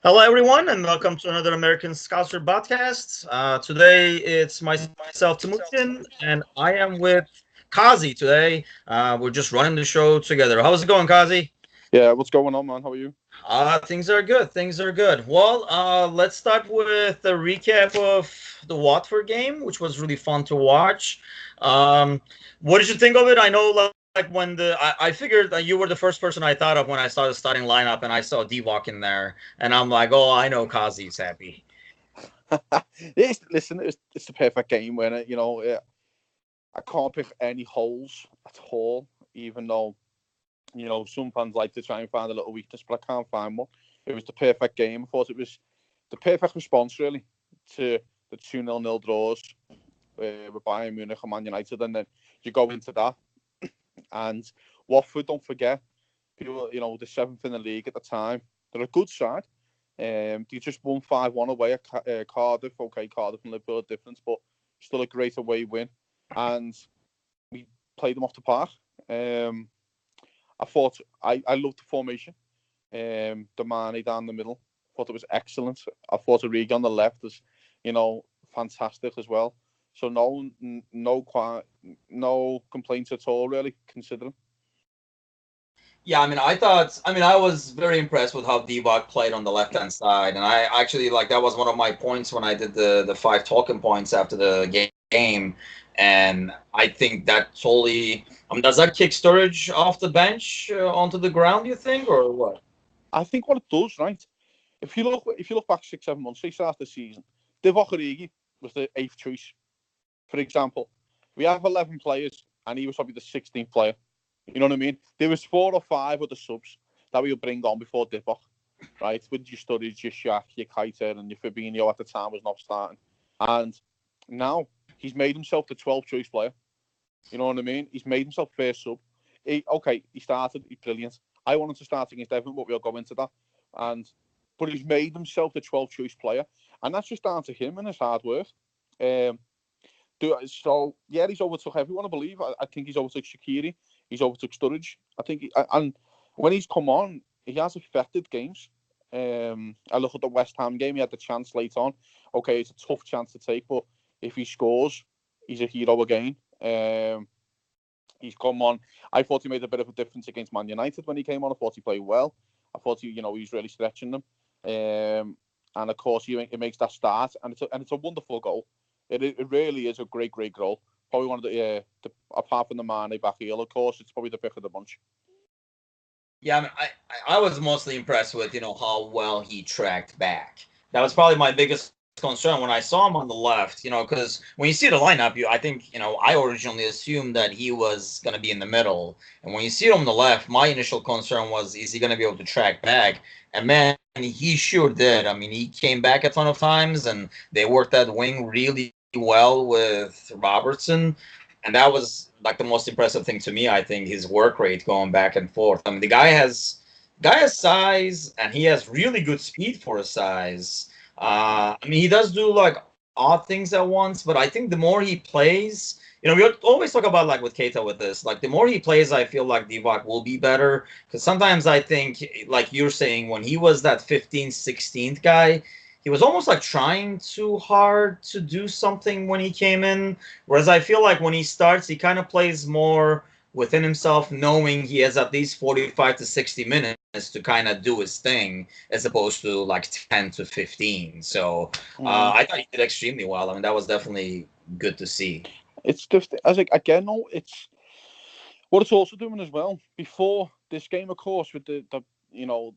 Hello, everyone, and welcome to another American Scouser podcast. Today it's myself, Timucin, and I am with Cozzy today. We're just running the show together. How's it going, Cozzy? Yeah, what's going on, man? How are you? Things are good. Things are good. Well, let's start with a recap of the Watford game, which was really fun to watch. Um, what did you think of it? I know, like when I figured that you were the first person I thought of when I started starting lineup, and I saw Divock in there, and I'm like, oh, I know Kazi's happy. Listen, it's the perfect game when I can't pick any holes at all, even though some fans like to try and find a little weakness, but I can't find one. It was the perfect game. I thought it was the perfect response, really, to the 2-0 draws with Bayern Munich and Man United, and then you go into that, and Watford, don't forget, people, the seventh in the league at the time. They're a good side. They just won 5-1 away at Cardiff. Okay, Cardiff and Liverpool are different, but still a great away win. And we played them off the park. I loved the formation. The Mane down the middle. Thought it was excellent. I thought Origi on the left was, fantastic as well. So no complaints at all, really, considering. Yeah, I was very impressed with how Divock played on the left-hand side, and I actually like that was one of my points when I did the five talking points after the game, and I think that totally. Does that kick Sturridge off the bench onto the ground? You think, or what? I think what it does, right? If you look back 6-7 months, say start the season, Divock Origi was the eighth choice. For example, we have 11 players, and he was probably the 16th player. You know what I mean? There was 4 or 5 other subs that we would bring on before Divock, right? With your Sturridge, your Shaq, your Keita, and your Fabinho at the time was not starting. And now he's made himself the 12th choice player. You know what I mean? He's made himself first sub. He started. He's brilliant. I wanted to start against Everton, but we'll go into that. And but he's made himself the 12th choice player, and that's just down to him and his hard work. Um, so yeah, he's overtook everyone. I believe. I think he's overtook Shaqiri. He's overtook Sturridge. I think, and when he's come on, he has affected games. I look at the West Ham game. He had the chance late on. Okay, it's a tough chance to take, but if he scores, he's a hero again. He's come on. I thought he made a bit of a difference against Man United when he came on. I thought he played well. I thought he's really stretching them. And of course, he makes that start, and it's a wonderful goal. It really is a great goal. Probably one of apart from the Mane back heel, of course, it's probably the pick of the bunch. Yeah, I was mostly impressed with how well he tracked back. That was probably my biggest concern when I saw him on the left. Because when you see the lineup, I think I originally assumed that he was going to be in the middle, and when you see him on the left, my initial concern was, is he going to be able to track back? And man, he sure did. I mean, he came back a ton of times, and they worked that wing really well with Robertson, and that was like the most impressive thing to me. I think his work rate going back and forth. I mean, the guy has size, and he has really good speed for his size. I mean, he does do like odd things at once, but I think the more he plays, we always talk about like with Keita with this. Like the more he plays, I feel like Divock will be better. Because sometimes I think, like you're saying, when he was that 15th, 16th guy, he was almost like trying too hard to do something when he came in. Whereas I feel like when he starts, he kind of plays more within himself, knowing he has at least 45 to 60 minutes to kind of do his thing, as opposed to like 10 to 15. So I Mm. thought he did extremely well. I mean, that was definitely good to see. It's just as again, no, it's what it's also doing as well. Before this game, of course, with the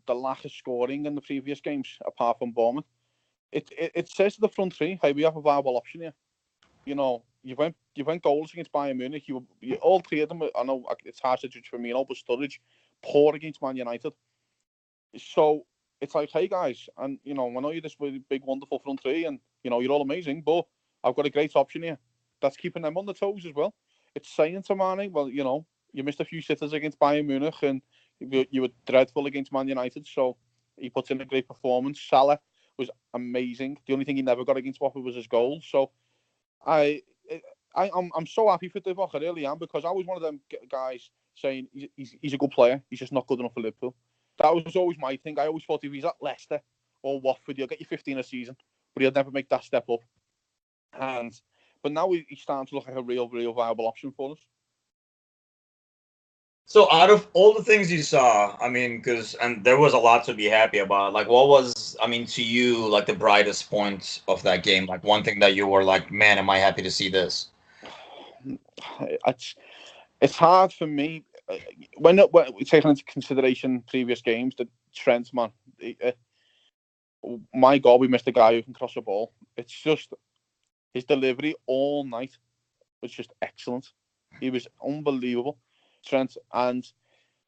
lack of scoring in the previous games, apart from Bournemouth, it says to the front three, hey, we have a viable option here. You went goals against Bayern Munich. You all three of them. I know it's hard to judge for me, but Sturridge poor against Man United. So it's like, hey guys, and I know you're this really big, wonderful front three, and you're all amazing, but I've got a great option here. That's keeping them on the toes as well. It's saying to Mane, well, you missed a few sitters against Bayern Munich, and you were dreadful against Man United. So he puts in a great performance. Salah was amazing. The only thing he never got against Watford was his goal. So I, I'm so happy for Divock. I really am, because I was one of them guys saying he's a good player. He's just not good enough for Liverpool. That was always my thing. I always thought if he's at Leicester or Watford, he'll get you 15 a season, but he'll never make that step up. But now he's starting to look like a real viable option for us. So out of all the things you saw, I mean, and there was a lot to be happy about. Like, what was, I mean, to you, like the brightest point of that game? Like one thing that you were like, man, am I happy to see this? It's hard for me when we take into consideration previous games. The Trent, man, my God, we missed a guy who can cross a ball. It's just his delivery all night was just excellent. He was unbelievable, Trent. And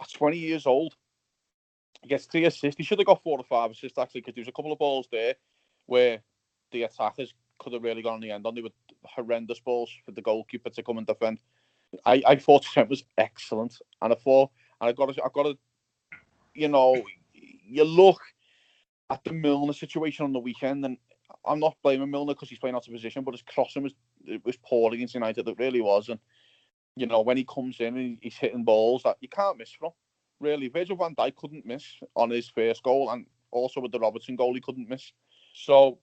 at 20 years old, he gets 3 assists. He should have got 4 or 5 assists, actually, because there was a couple of balls there where the attackers could have really gone in the end on. They were horrendous balls for the goalkeeper to come and defend. I thought Trent was excellent. And I've got to, you know, you look at the Milner situation on the weekend, and I'm not blaming Milner because he's playing out of position, but his crossing was poor against United. It really was. And, you know, when he comes in and he's hitting balls that you can't miss from. Really, Virgil van Dijk couldn't miss on his first goal, and also with the Robertson goal, he couldn't miss. So,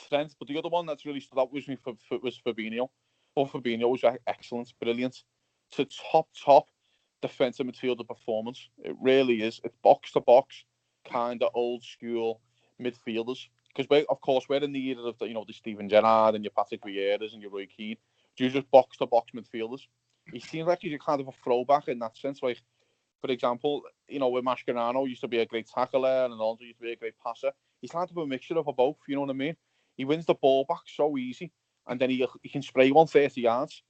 Trent, but the other one that's really stood out with me was Fabinho. Well, Fabinho was excellent, brilliant. It's a top defensive midfielder performance. It really is. It's box to box, kind of old school midfielders. Because we're in the era of the Steven Gerrard and your Patrick Vieira's and your Roy Keane. You're just box to box midfielders. He seems like he's a kind of a throwback in that sense. Like, for example, where Mascherano used to be a great tackler and Alonso used to be a great passer. He's kind of a mixture of both, you know what I mean? He wins the ball back so easy, and then he can spray 130 yards.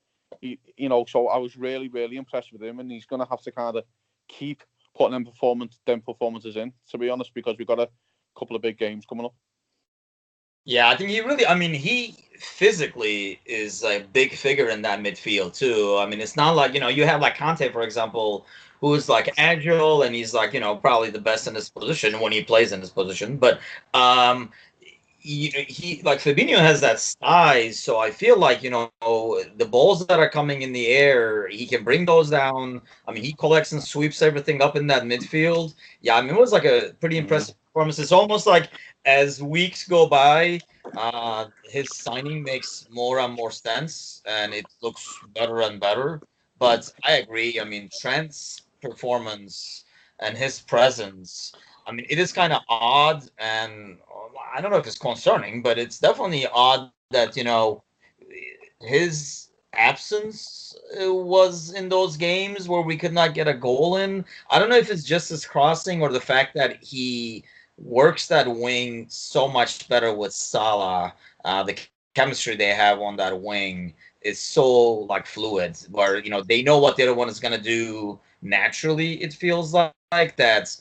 So I was really, really impressed with him, and he's going to have to kind of keep putting them performances in, to be honest, because we've got a couple of big games coming up. Yeah, I think he physically is a big figure in that midfield too. I mean, it's not like, you have like Conte, for example, who's like agile and he's like, probably the best in his position when he plays in his position. But he like Fabinho has that size, so I feel like the balls that are coming in the air, he can bring those down. I mean, he collects and sweeps everything up in that midfield. Yeah, I mean, it was like a pretty impressive performance. It's almost like as weeks go by, his signing makes more and more sense, and it looks better and better. But I agree. I mean, Trent's performance and his presence. I mean, it is kind of odd, and I don't know if it's concerning, but it's definitely odd that his absence was in those games where we could not get a goal in. I don't know if it's just his crossing or the fact that he works that wing so much better with Salah. The chemistry they have on that wing is so like fluid, where they know what the other one is gonna do naturally. It feels like that.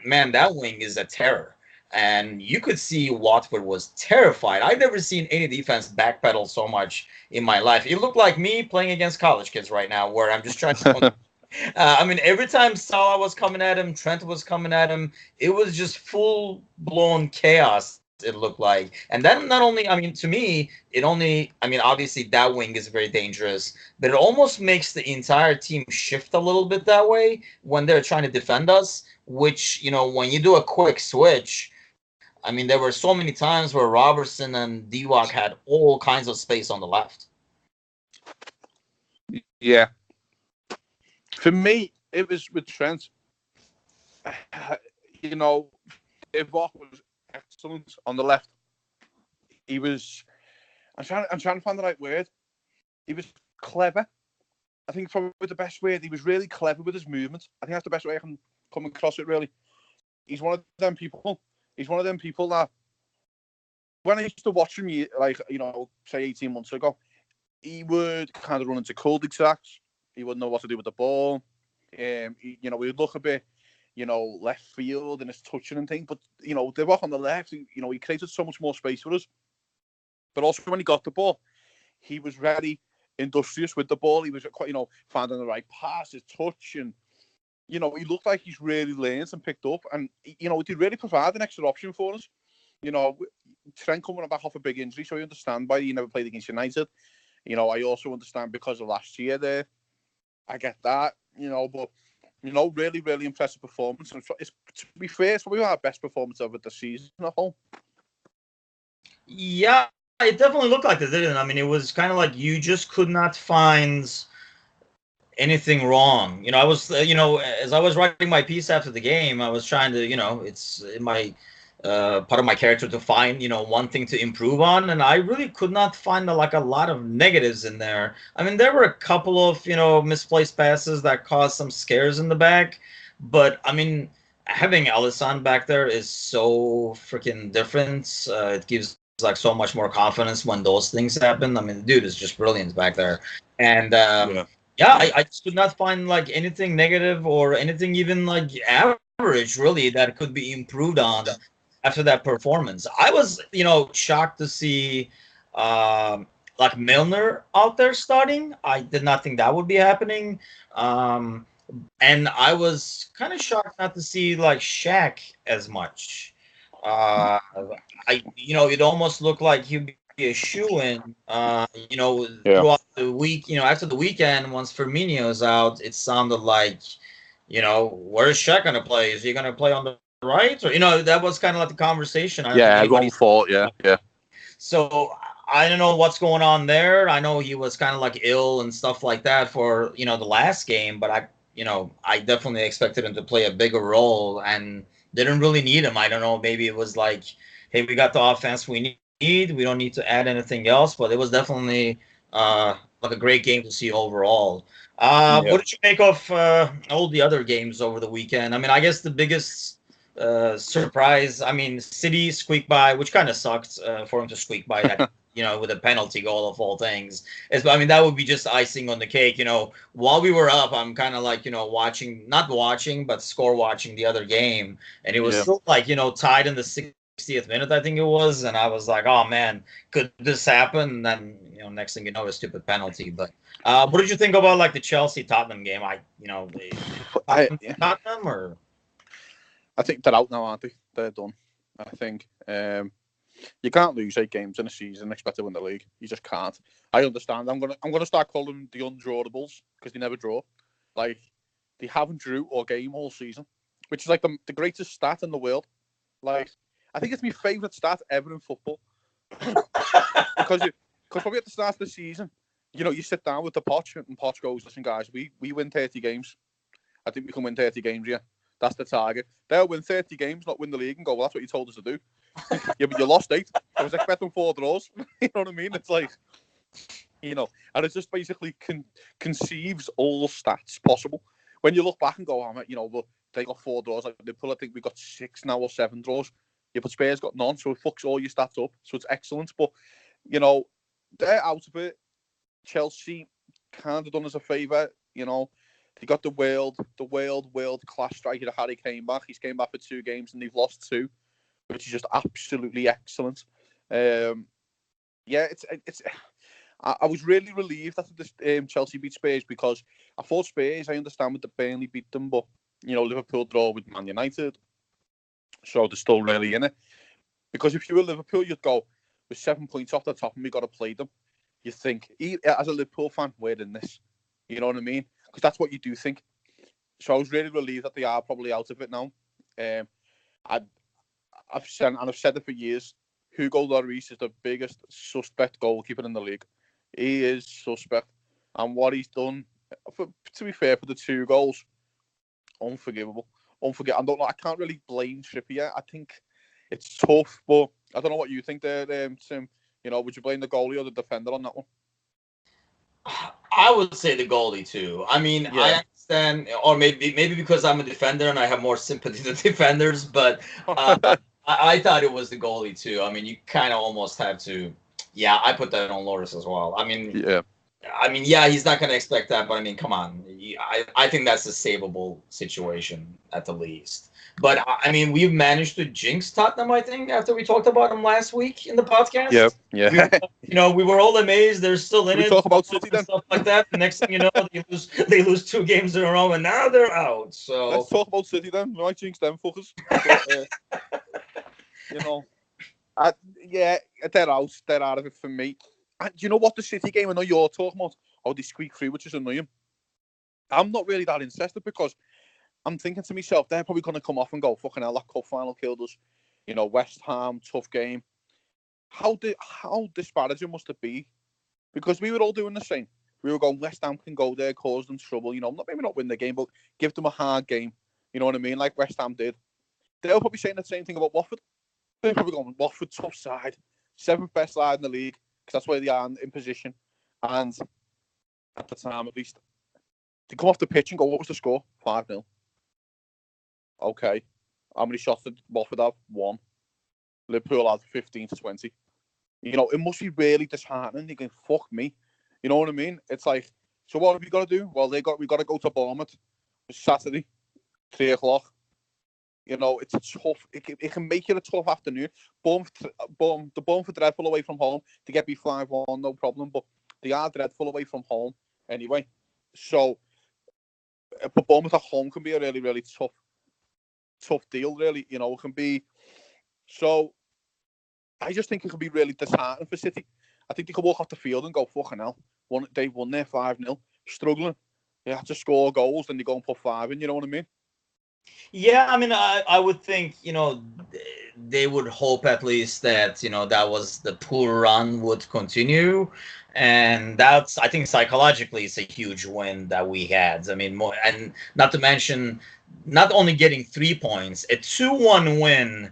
Man, that wing is a terror. And you could see Watford was terrified. I've never seen any defense backpedal so much in my life. It looked like me playing against college kids right now, where I'm just trying to. I mean, every time Salah was coming at him, Trent was coming at him, it was just full blown chaos. It looked like, and then not only, I mean, to me, I mean, obviously that wing is very dangerous, but it almost makes the entire team shift a little bit that way when they're trying to defend us. Which when you do a quick switch, I mean, there were so many times where Robertson and Diwak had all kinds of space on the left. Yeah. For me, it was with Trent. Diwak was excellent on the left. He was. I'm trying to find the right word. He was clever. I think probably the best word. He was really clever with his movement. I think that's the best way I can come across it. Really, he's one of them people. He's one of them people that when I used to watch him, say 18 months ago, he would kind of run into cul-de-sacs. He wouldn't know what to do with the ball. He would look a bit, left field and his touching and things. But, they walk on the left. He created so much more space for us. But also when he got the ball, he was very industrious with the ball. He was quite, finding the right pass, his touch. And, he looked like he's really learned and picked up. And, he did really provide an extra option for us. Trent coming back off a big injury, so I understand why he never played against United. I also understand because of last year there. I get that, but Really, really impressive performance. And to be fair, it's probably our best performance of the season at home. Yeah, it definitely looked like this, didn't it? I mean, it was kind of like you just could not find anything wrong. I was, as I was writing my piece after the game, I was trying to, it's in my part of my character to find, one thing to improve on, and I really could not find like a lot of negatives in there. I mean, there were a couple of, misplaced passes that caused some scares in the back, but I mean, having Alisson back there is so freaking different. It gives like so much more confidence when those things happen. I mean, the dude is just brilliant back there, and Yeah. yeah, I just could not find like anything negative or anything even like average really that could be improved on after that performance. I was, shocked to see like Milner out there starting. I did not think that would be happening. Um, and I was kind of shocked not to see like Shaq as much. Uh, it almost looked like he'd be a shoe-in. Yeah. Throughout the week, after the weekend, once Firmino's out, it sounded like, where's Shaq gonna play? Is he gonna play on the right? Or that was kind of like the conversation. I don't think Yeah, everyone anybody's. thought, yeah. So I don't know what's going on there. I know he was kind of like ill and stuff like that for the last game, but I definitely expected him to play a bigger role and didn't really need him. I don't know. Maybe it was like, hey, we got the offense we need. We don't need to add anything else. But it was definitely like a great game to see overall. Yeah. What did you make of all the other games over the weekend? I mean, I guess the biggest surprise. I mean, City squeaked by, which kind of sucked for him to squeak by that, with a penalty goal of all things. I mean, that would be just icing on the cake. While we were up, I'm kind of like, not watching, but score watching the other game. And it was Yeah. still like, tied in the 60th minute, I think it was. And I was like, oh man, could this happen? And then, next thing you know, a stupid penalty. But what did you think about like the Chelsea Tottenham game? Tottenham or? I think they're out now, aren't they? They're done. I think you can't lose 8 games in a season and expect to win the league. You just can't. I understand. I'm gonna start calling them the undrawables because they never draw. Like they haven't drew or game all season, which is like the greatest stat in the world. Like I think it's my favourite stat ever in football because probably at the start of the season, you sit down with the Poch and Poch goes, listen guys, we win 30 games. I think we can win 30 games, yeah. That's the target. They'll win 30 games, not win the league, and go, well, that's what you told us to do. Yeah, but you lost 8. I was expecting 4 draws. You know what I mean? It's like, and it just basically conceives all stats possible. When you look back and go, well, they got 4 draws. Like Liverpool, I think we got 6 now or 7 draws. Yeah, but Spurs got none, so it fucks all your stats up. So it's excellent. But, they're out of it. Chelsea kind of done us a favour, They got the world class striker Harry Kane back. He's came back for 2 games and they've lost 2, which is just absolutely excellent. Yeah, it's. I was really relieved after this Chelsea beat Spurs because I thought Spurs. I understand with the Burnley beat them, but Liverpool draw with Man United, so they're still really in it. Because if you were Liverpool, you'd go with 7 points off the top, and we got to play them. You think, as a Liverpool fan, we're in this. You know what I mean? Because that's what you do think. So I was really relieved that they are probably out of it now. I've said it for years. Hugo Lloris is the biggest suspect goalkeeper in the league. He is suspect, and what he's done, to be fair, for the 2 goals, unforgivable. I don't know. I can't really blame Trippier. I think it's tough, but I don't know what you think there, Tim. Would you blame the goalie or the defender on that one? I would say the goalie too. I mean, Yeah. I understand, or maybe because I'm a defender and I have more sympathy to defenders, but I thought it was the goalie too. I mean, you kind of almost have to. Yeah, I put that on Loris as well. Yeah. Yeah, he's not going to expect that, but I mean, come on. I think that's a savable situation at the least. But I mean, we've managed to jinx Tottenham, I think, after we talked about them last week in the podcast. Yeah. We were all amazed. They're still in Should we it. talk about City then? Stuff like that. The next thing you know, they lose 2 games in a row, and now they're out. So let's talk about City then. We might jinx them fuckers. But, they're out. They're out of it for me. And you know what? The City game, I know you're talking about, they squeak through, which is annoying. I'm not really that interested because I'm thinking to myself, they're probably going to come off and go, fucking hell, that cup final killed us. You know, West Ham, tough game. How disparaging must it be? Because we were all doing the same. We were going, West Ham can go there, cause them trouble. You know, maybe not win the game, but give them a hard game. You know what I mean? Like West Ham did. They'll probably saying the same thing about Watford. They're probably going, Watford, tough side. 7th best side in the league, because that's where they are in position. And at the time, at least, they come off the pitch and go, what was the score? 5-0. Okay. How many shots did Watford have? 1. Liverpool had 15 to 20. You know, it must be really disheartening. You can fuck me. You know what I mean? It's like, so what have we got to do? Well, we got to go to Bournemouth Saturday, 3:00. You know, it's tough. It can make it a tough afternoon. The Bournemouth dreadful away from home. To get me 5-1, no problem. But they are dreadful away from home anyway. So, but Bournemouth at home can be a really, really tough deal. Really, you know, it can be. So, I just think it could be really disheartening for City. I think they could walk off the field and go, fucking hell. They've won there 5-0, struggling. They have to score goals, then they go and put 5 in, you know what I mean? Yeah, I mean, I would think, they would hope at least that, that was the poor run would continue. And that's, I think psychologically, it's a huge win that we had. I mean, more, and not to mention, not only getting 3 points, a 2-1 win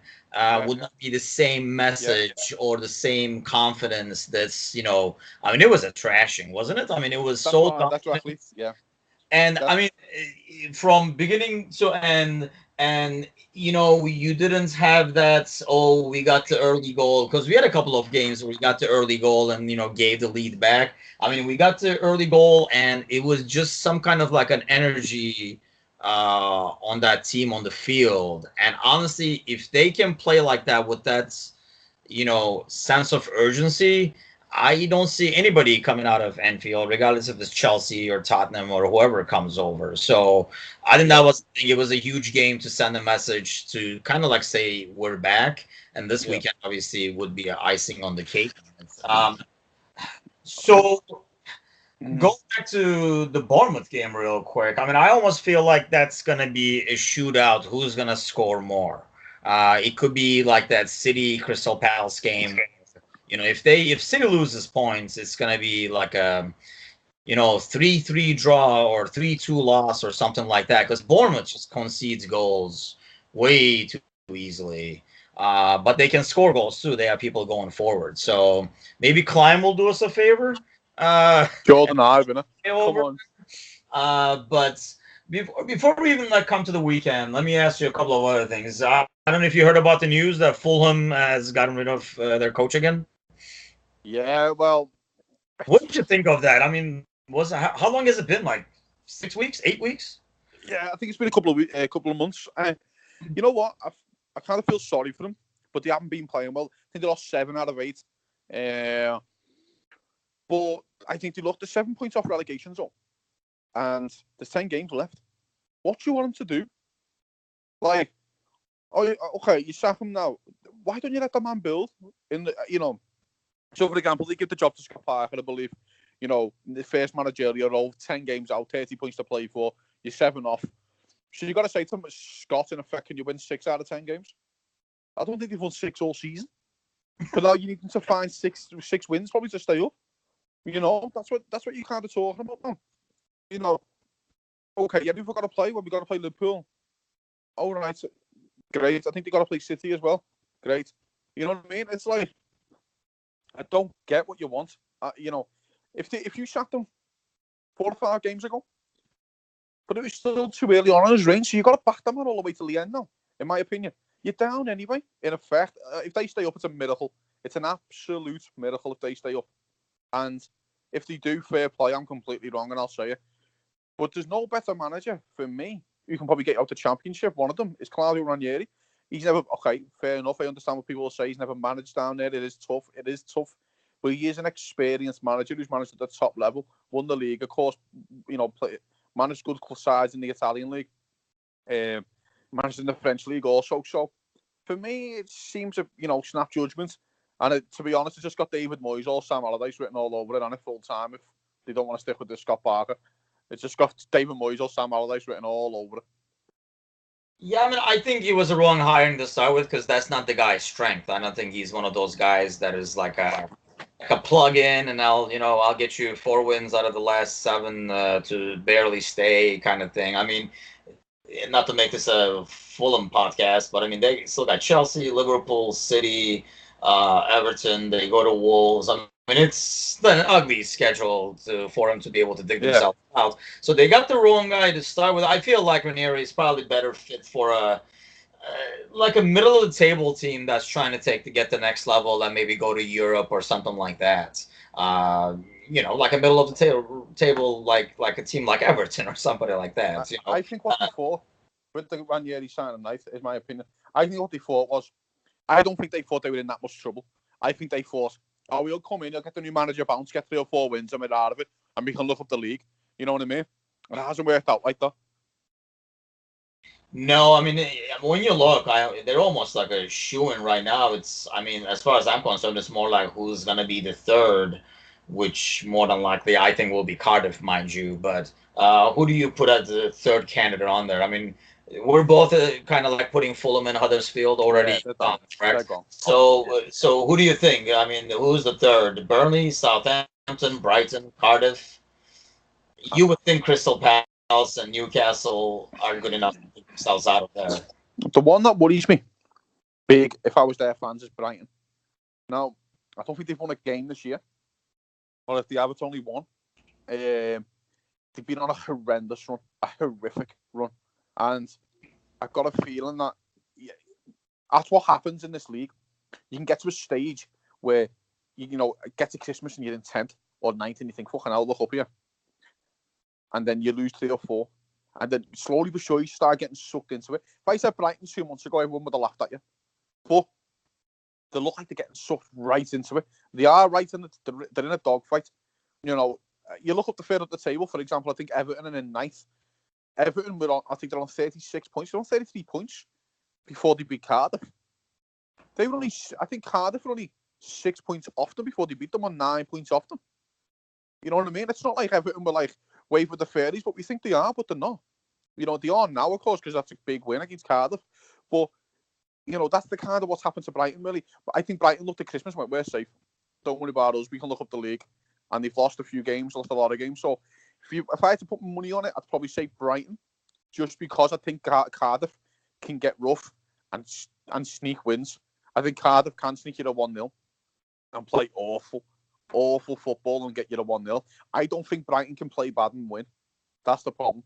would not be the same message or the same confidence that's, I mean, it was a trashing, wasn't it? I mean, it was so That's confident. exactly, yeah. And I mean, from beginning to end, and you didn't have that. Oh, we got the early goal, because we had a couple of games where we got the early goal and gave the lead back. I mean, we got the early goal, and it was just some kind of like an energy on that team on the field. And honestly, if they can play like that with that, sense of urgency, I don't see anybody coming out of Anfield, regardless if it's Chelsea or Tottenham or whoever comes over. So I think it was a huge game to send a message to kind of like say we're back. And this weekend obviously would be icing on the cake. So go back to the Bournemouth game real quick. I mean, I almost feel like that's gonna be a shootout. Who's gonna score more? It could be like that City Crystal Palace game. If City loses points, it's gonna be like a 3-3 draw or 3-2 loss or something like that. Because Bournemouth just concedes goals way too easily. But they can score goals too. They have people going forward. So maybe Klein will do us a favor. Jordan Ivan, come on. But before we even come to the weekend, let me ask you a couple of other things. I don't know if you heard about the news that Fulham has gotten rid of their coach again. Yeah, well, what did you think of that? I mean, how long has it been? Like 6 weeks, 8 weeks? Yeah, I think it's been a couple of months. You know what? I kind of feel sorry for them, but they haven't been playing well. I think they lost 7 out of 8. But I think they looked at 7 points off relegation zone, and there's 10 games left. What do you want them to do? Like, okay, you sack him now. Why don't you let the man build? So for example, they give the job to Scott Parker, I believe. The first managerial role, 10 games out, 30 points to play for. You're 7 off. So you got to say to him, Scott, in effect, can you win 6 out of 10 games? I don't think they've won 6 all season. But now you need them to find six wins probably to stay up. That's what you're kind of talking about now. Okay, yeah, we've got to play. Well, we've got to play Liverpool. All right, great. I think they got to play City as well. Great. You know what I mean? It's like, I don't get what you want. If you sacked them 4 or 5 games ago, but it was still too early on in his reign, so you got to back them all the way to the end now, in my opinion. You're down anyway, in effect. If they stay up, it's a miracle. It's an absolute miracle if they stay up. And if they do, fair play, I'm completely wrong, and I'll say it. But there's no better manager for me who can probably get out the championship. One of them is Claudio Ranieri. He's never, okay, fair enough. I understand what people will say. He's never managed down there. It is tough. But he is an experienced manager who's managed at the top level, won the league, of course, managed good sides in the Italian league, managed in the French league also. So for me, it seems a, snap judgment. And to be honest, it's just got David Moyes or Sam Allardyce written all over it on it full time if they don't want to stick with the Scott Parker. It's just got David Moyes or Sam Allardyce written all over it. Yeah, I mean, I think it was a wrong hiring to start with because that's not the guy's strength. I don't think he's one of those guys that is like a plug-in, and I'll get you 4 wins out of the last seven to barely stay kind of thing. I mean, not to make this a Fulham podcast, but I mean they still got Chelsea, Liverpool, City, Everton. They go to Wolves. I mean it's an ugly schedule for them to be able to dig Yeah, themselves out. So they got the wrong guy to start with. I feel like Ranieri is probably better fit for like a middle of the table team that's trying to get the next level and maybe go to Europe or something like that. Uh, like a middle of the table, like a team like Everton or somebody like I, that. I think what they thought with the Ranieri signing night is my opinion. I think what they thought was, I don't think they thought they were in that much trouble. I think they thought, oh, we'll come in, you'll get the new manager bounce, get 3 or 4 wins, and we're out of it, and we can look up the league. You know what I mean? And it hasn't worked out like that. No, I mean when you look, they're almost like a shoe-in right now. I mean, as far as I'm concerned, it's more like who's gonna be the third, which more than likely I think will be Cardiff, mind you. But who do you put as the third candidate on there? I mean, we're both kind of like putting Fulham and Huddersfield Yeah, already they're on, gone. They're correct? gone. So who do you think? I mean, who's the third? Burnley, Southampton, Brighton, Cardiff? Uh, You would think Crystal Palace and Newcastle are good enough to keep themselves out of there. The one that worries me, big, if I was their fans, is Brighton. Now, I don't think they've won a game this year, or if they have, it's only one. They've been on a horrendous run, a horrific run, and I've got a feeling that yeah, that's what happens in this league. You can get to a stage where you get to Christmas and you're in 10th or 9th, and you think, "Fucking hell, look up here," and then you lose 3 or 4, and then slowly but surely you start getting sucked into it. If I said Brighton 2 months ago, everyone would have laughed at you, but they look like they're getting sucked right into it. They are right in they're in a dogfight. You look up the third of the table, for example. I think Everton are in ninth. Everton were on. I think they're on 36 points. They're on 33 points before they beat Cardiff. They were only. I think Cardiff were only 6 points off them before they beat them on 9 points off them. You know what I mean? It's not like Everton were like wave with the fairies, but we think they are, but they're not. They are now, of course, because that's a big win against Cardiff. But that's the kind of what's happened to Brighton, really. But I think Brighton looked at Christmas and went, we're safe. Don't worry about us. We can look up the league. And they've lost a few games, lost a lot of games. So if I had to put money on it, I'd probably say Brighton, just because I think Cardiff can get rough and sneak wins. I think Cardiff can sneak you to 1-0 and play awful football and get you to 1-0. I don't think Brighton can play bad and win. That's the problem.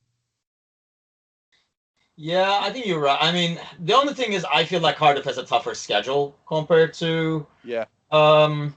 Yeah, I think you're right. I mean, the only thing is, I feel like Cardiff has a tougher schedule compared to Yeah. um,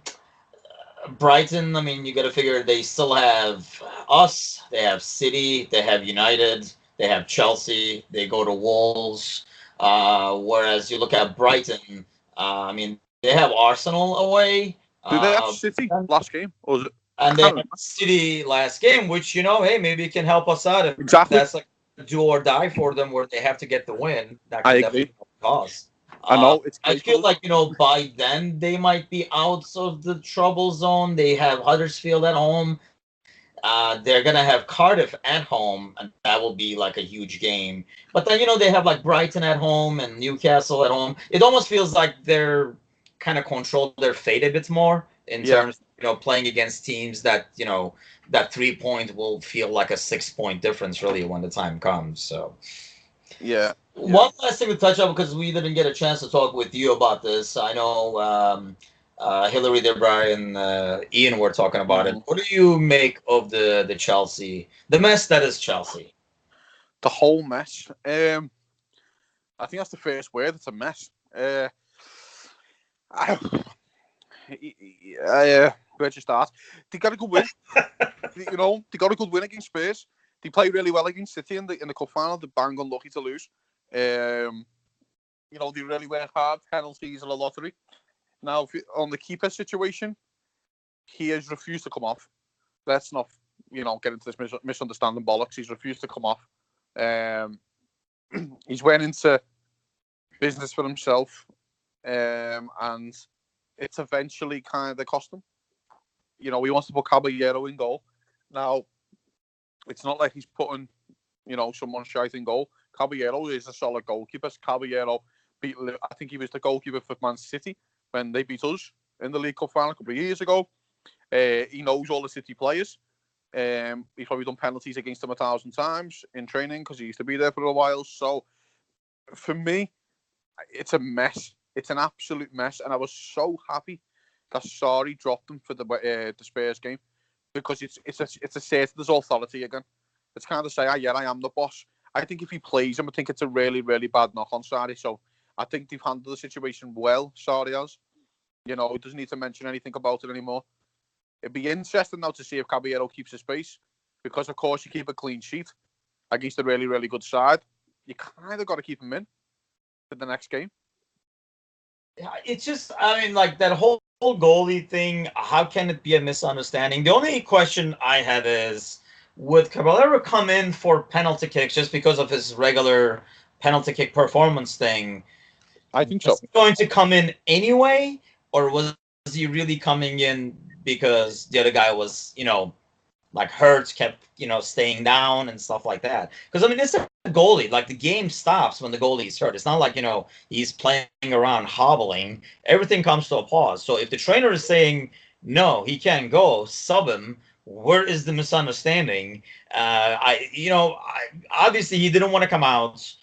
Brighton. I mean, you got to figure they still have us, they have City, they have United, they have Chelsea, they go to Wolves. Whereas you look at Brighton, I mean, they have Arsenal away. Do they Uh, have City last game? Or is it? I and they can't have remember. City last game, which hey, maybe it can help us out if that's Exactly. like do or die for them, where they have to get the win. That I can definitely agree. help the cause. I know it's I great for feel us. like by then they might be out of the trouble zone. They have Huddersfield at home. They're gonna have Cardiff at home, and that will be like a huge game. But then they have like Brighton at home and Newcastle at home. It almost feels like they're kind of control their fate a bit more in Yeah. terms playing against teams that that 3 point will feel like a 6 point difference really when the time comes. So Yeah. Yeah. one last thing to touch on because we didn't get a chance to talk with you about this. I know Hillary, Debray, and Ian were talking about it. Mm-hmm. What do you make of the Chelsea, the mess that is Chelsea? The whole mess. I think that's the first word. It's a mess. I, where'd you start? They got a good win. They got a good win against Spurs. They played really well against City in the cup final. They bang unlucky to lose. They really work hard. Penalties are a lottery. Now, on the keeper situation, he has refused to come off. Let's not, get into this misunderstanding bollocks. He's refused to come off. Um, he's went into business for himself, and it's eventually kind of cost him. He wants to put Caballero in goal. Now, it's not like he's putting, someone shite in goal. Caballero is a solid goalkeeper. Caballero beat, I think he was the goalkeeper for Man City when they beat us in the League Cup final a couple of years ago. He knows all the City players. He's probably done penalties against them 1,000 times in training because he used to be there for a while. So for me, it's a mess. It's an absolute mess, and I was so happy that Sarri dropped him for the Spurs game because it's a certain authority again. It's kind of say, yeah, I am the boss. I think if he plays him, I think it's a really, really bad knock on Sarri. So I think they've handled the situation well. Sarri has. He doesn't need to mention anything about it anymore. It'd be interesting now to see if Caballero keeps his space because, of course, you keep a clean sheet against a really, really good side. You kind of got to keep him in for the next game. It's just, I mean, like that whole goalie thing, how can it be a misunderstanding? The only question I have is, would Caballero come in for penalty kicks just because of his regular penalty kick performance thing? I think so. Was he going to come in anyway, or was he really coming in because the other guy was, like hurt, kept, staying down and stuff like that? Because, I mean, it's a goalie. Like, the game stops when the goalie is hurt. It's not like, he's playing around hobbling. Everything comes to a pause. So if the trainer is saying, no, he can't go, sub him, where is the misunderstanding? Obviously he didn't want to come out.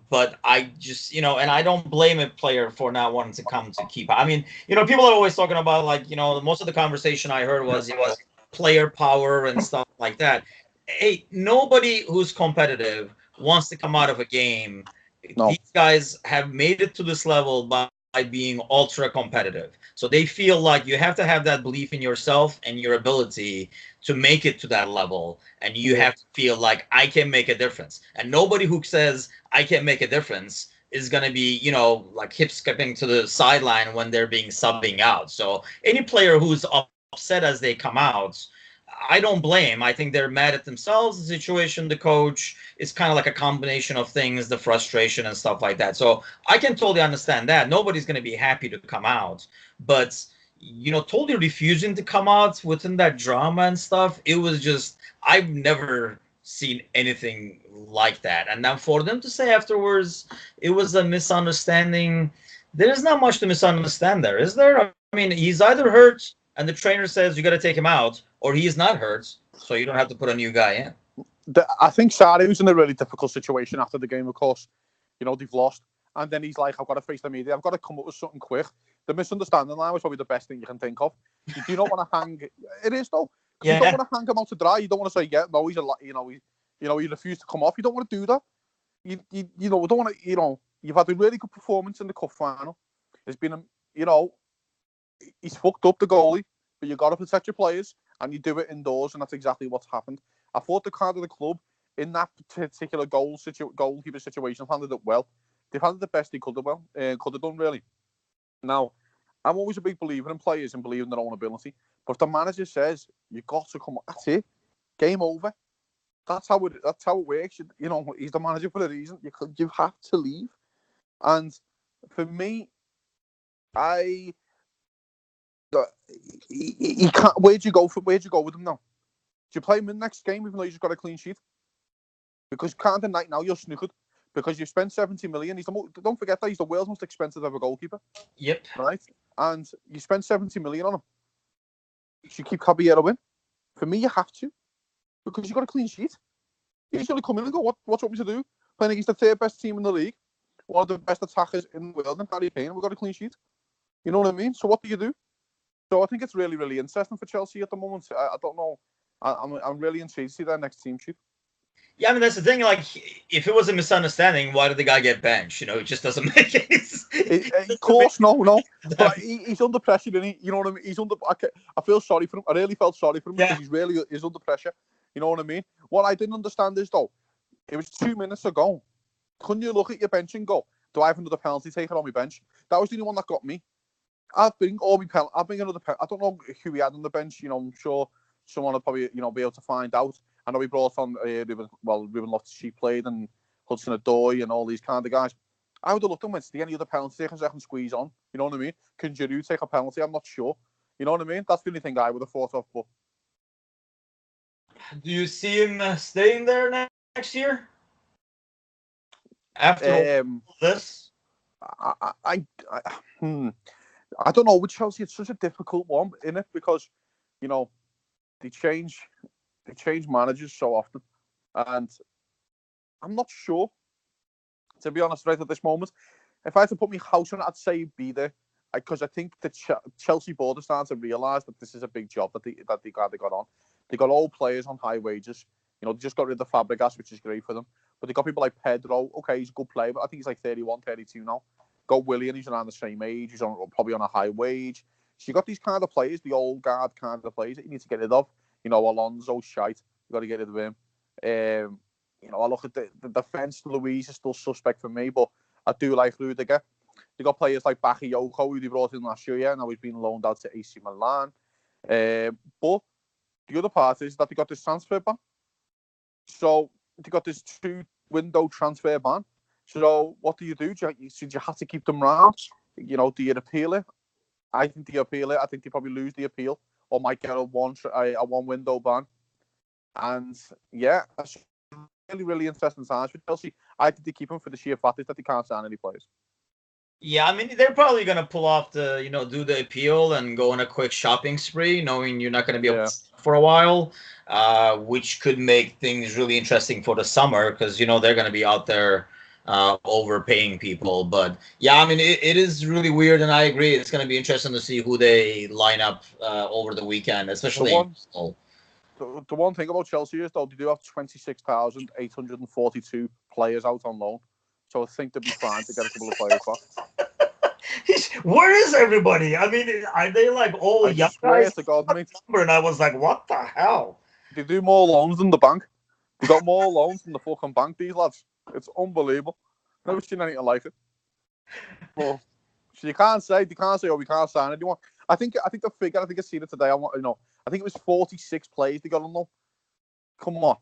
But I just, and I don't blame a player for not wanting to come to keep. I mean, people are always talking about, like, most of the conversation I heard was, player power and stuff like that. Hey, nobody who's competitive wants to come out of a game. No. These guys have made it to this level by being ultra competitive. So they feel like you have to have that belief in yourself and your ability to make it to that level. And you have to feel like I can make a difference. And nobody who says I can make a difference is going to be, like hip skipping to the sideline when they're being subbing out. So any player who's upset as they come out, I don't blame. I think they're mad at themselves, the situation, the coach. It's kind of like a combination of things, the frustration and stuff like that. So I can totally understand that. Nobody's going to be happy to come out. But, totally refusing to come out within that drama and stuff, it was just, I've never seen anything like that. And now for them to say afterwards it was a misunderstanding, there's not much to misunderstand there, is there? I mean, he's either hurt and the trainer says you got to take him out, or he is not hurt, so you don't have to put a new guy in. I think Sarri was in a really difficult situation after the game, of course. They've lost. And then he's like, I've got to face the media. I've got to come up with something quick. The misunderstanding line was probably the best thing you can think of. You do not want to hang... It is, though. Yeah. You don't want to hang him out to dry. You don't want to say, yeah, no, he's he refused to come off. You don't want to do that. You don't want to, you've had a really good performance in the cup final. There's been, he's fucked up the goalie, but you got to protect your players, and you do it indoors, and that's exactly what's happened. I thought the club in that particular goalkeeper situation handled it well. They've handled the best they could have done, really. Now, I'm always a big believer in players and believe in their own ability, but if the manager says you've got to come, that's it, game over. That's how it works. He's the manager for a reason. You have to leave, and for me, he can't. Where'd you go with him now? Do you play him in the next game even though you just got a clean sheet? Because you can't deny now you're snookered because you spent 70 million. Don't forget that he's the world's most expensive ever goalkeeper. Yep. Right, and you spent 70 million on him. You should keep Caballero in. For me, you have to because you got a clean sheet. He's going to come in and go, what do you want me to do? Playing against the third best team in the league, one of the best attackers in the world, and Harry Kane, we've got a clean sheet. You know what I mean? So what do you do? So I think it's really, really interesting for Chelsea at the moment. I don't know. I'm really intrigued to see their next team sheet. Yeah, I mean, that's the thing. Like, if it was a misunderstanding, why did the guy get benched? It just doesn't make any sense. Of course, no. But he's under pressure, isn't he? You know what I mean? He's under. I feel sorry for him. I really felt sorry for him because he's under pressure. You know what I mean? What I didn't understand is, though, it was 2 minutes ago. Couldn't you look at your bench and go, do I have another penalty taker on my bench? That was the only one that got me. I've been another penalty. I don't know who he had on the bench. I'm sure someone will probably, be able to find out. I know he brought on Ruben Loftus-Cheek played and Hudson-Odoi and all these kind of guys. I would have looked and went, see any other penalty takers I can squeeze on? You know what I mean? Can Giroud take a penalty? I'm not sure. You know what I mean? That's the only thing I would have thought of. But do you see him staying there next year? After all Um, this, I, I, I, I, hmm, I don't know with Chelsea. It's such a difficult one, isn't it? Because you know they change managers so often, and I'm not sure, to be honest, right at this moment. If I had to put my house on it, I'd say be there, because I think the Chelsea board are starting to realise that this is a big job that they got on. They got old players on high wages. You know, they just got rid of Fabregas, which is great for them. But they got people like Pedro. Okay, he's a good player, but I think he's like 31, 32 now. Got Willian, he's around the same age. He's probably on a high wage. So you got these kind of players, the old guard kind of players that you need to get rid of. You know, Alonso, shite. You got to get rid of him. You know, I look at the defence. Louise is still suspect for me, but I do like Rudiger. They got players like Bakayoko, who they brought in last year. Yeah, now he's been loaned out to AC Milan. But the other part is that they got this transfer ban. So they got this 2-window transfer ban. So what do? Do you have to keep them round? You know, do you appeal it? I think they appeal it. I think they probably lose the appeal or might get a one window ban. And yeah, that's really interesting times for Chelsea. I think they keep them for the sheer fact is that they can't sign any players. yeah, I mean they're probably gonna pull off the do the appeal and go on a quick shopping spree, knowing you're not gonna be able Yeah. to for a while, which could make things really interesting for the summer because they're gonna be out there overpaying people. But yeah, I mean it is really weird, and I agree. It's gonna be interesting to see who they line up over the weekend, The especially in one the one thing about Chelsea is though they do have 26,842 players out on loan. So I think they'll be fine to get a couple of players back. Where is everybody? I mean, are they like all I young swear guys? to God, mate, And I was like, what the hell? they do more loans than the bank. They got more loans than the fucking bank, these lads. It's unbelievable. Never seen anything like it. But so you can't say oh we can't sign anyone. I think the figure I seen it today. I think it was 46 players they got on loan. Come on,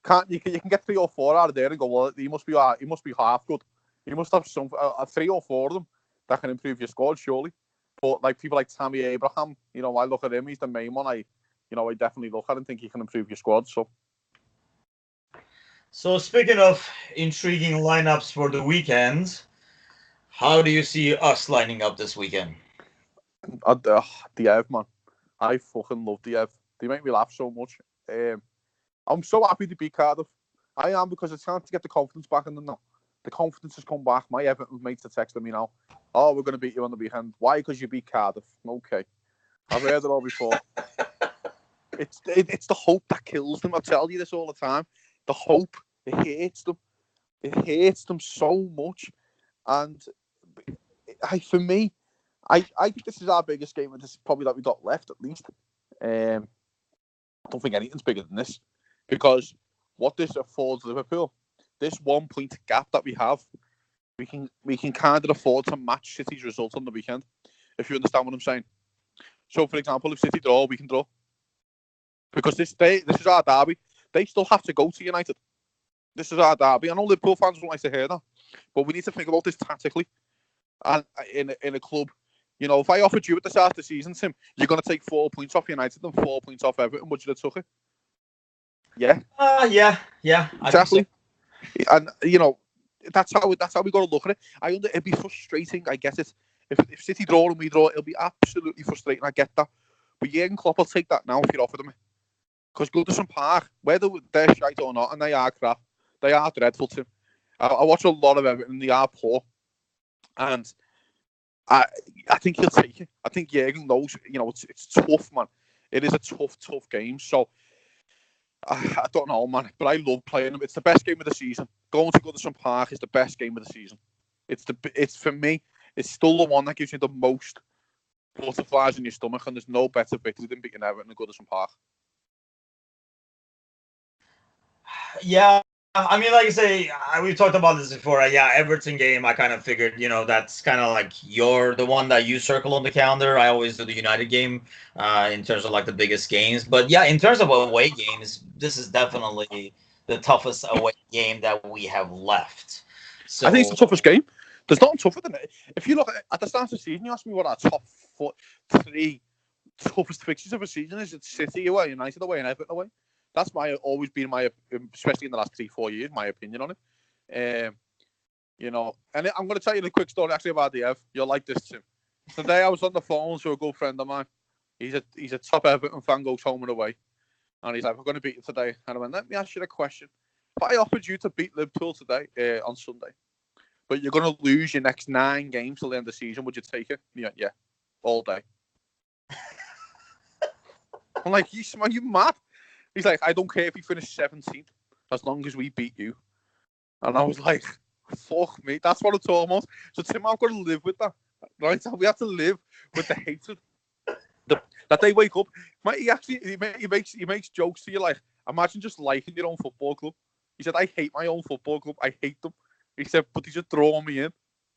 can't you can get 3 or 4 out of there and go, well, he must be half good. You must have some 3 or 4 of them that can improve your squad, surely. But like people like Tammy Abraham, I look at him. He's the main one. I definitely look at and think he can improve your squad. So speaking of intriguing lineups for the weekend, how do you see us lining up this weekend? Diev, man, I fucking love Diev. They make me laugh so much. I'm so happy to beat Cardiff. I am, because it's time to get the confidence back in them now. The confidence has come back. My Everton mates are texting me now. Oh, we're going to beat you on the weekend. Why? Because you beat Cardiff. Okay. I've heard it all before. It's the hope that kills them. I tell you this all the time. The hope, it hurts them. It hurts them so much. And for me, I think this is our biggest game, and this is probably that we got left at least. I don't think anything's bigger than this, because what this affords Liverpool, this 1 point gap that we have, we can kind of afford to match City's result on the weekend, if you understand what I'm saying. So, for example, if City draw, we can draw, because this is our derby. They still have to go to United. This is our derby. I know Liverpool fans don't like to hear that, but we need to think about this tactically. And in a club, if I offered you at the start of the season, Tim, you're going to take 4 points off United and 4 points off Everton, would you have took it? Yeah. Yeah. Exactly. So. And that's how we got to look at it. It'd be frustrating. I get it. If City draw and we draw, it'll be absolutely frustrating. I get that. But Jurgen Klopp will take that now if you offer them it. Because Goodison Park, whether they're shite or not, and they are crap, they are dreadful, Tim. I watch a lot of Everton, and they are poor. And I think he'll take it. I think Jurgen knows, it's tough, man. It is a tough game. So, I don't know, man. But I love playing them. It's the best game of the season. Going to Goodison Park is the best game of the season. It's for me, it's still the one that gives you the most butterflies in your stomach, and there's no better victory than beating Everton at Goodison Park. Yeah, I mean, like I say, we've talked about this before. Yeah, Everton game, I kind of figured, that's kind of like you're the one that you circle on the calendar. I always do the United game in terms of like the biggest games. But yeah, in terms of away games, this is definitely the toughest away game that we have left. I think it's So the toughest game. There's nothing tougher than it. If you look at the start of the season, you ask me what our top 3 toughest fixtures of a season is. It's City away, United away, and Everton away. That's always been my, especially in the last 3-4 years, my opinion on it. You know, and I'm going to tell you the quick story actually about the Ev. You'll like this, Tim. Today I was on the phone to a good friend of mine. He's a top Everton fan, goes home and away. And he's like, we're going to beat you today. And I went, let me ask you a question. If I offered you to beat Liverpool today on Sunday, but you're going to lose your next 9 games till the end of the season, would you take it? He went, yeah, all day. I'm like, are you mad? He's like, I don't care if you finish 17th, as long as we beat you. And I was like, fuck me, that's what I'm talking about. So Tim, I've got to live with that. Right? We have to live with the hatred. That they wake up. He makes jokes to you like, imagine just liking your own football club. He said, I hate my own football club. I hate them. He said, but they just draw me in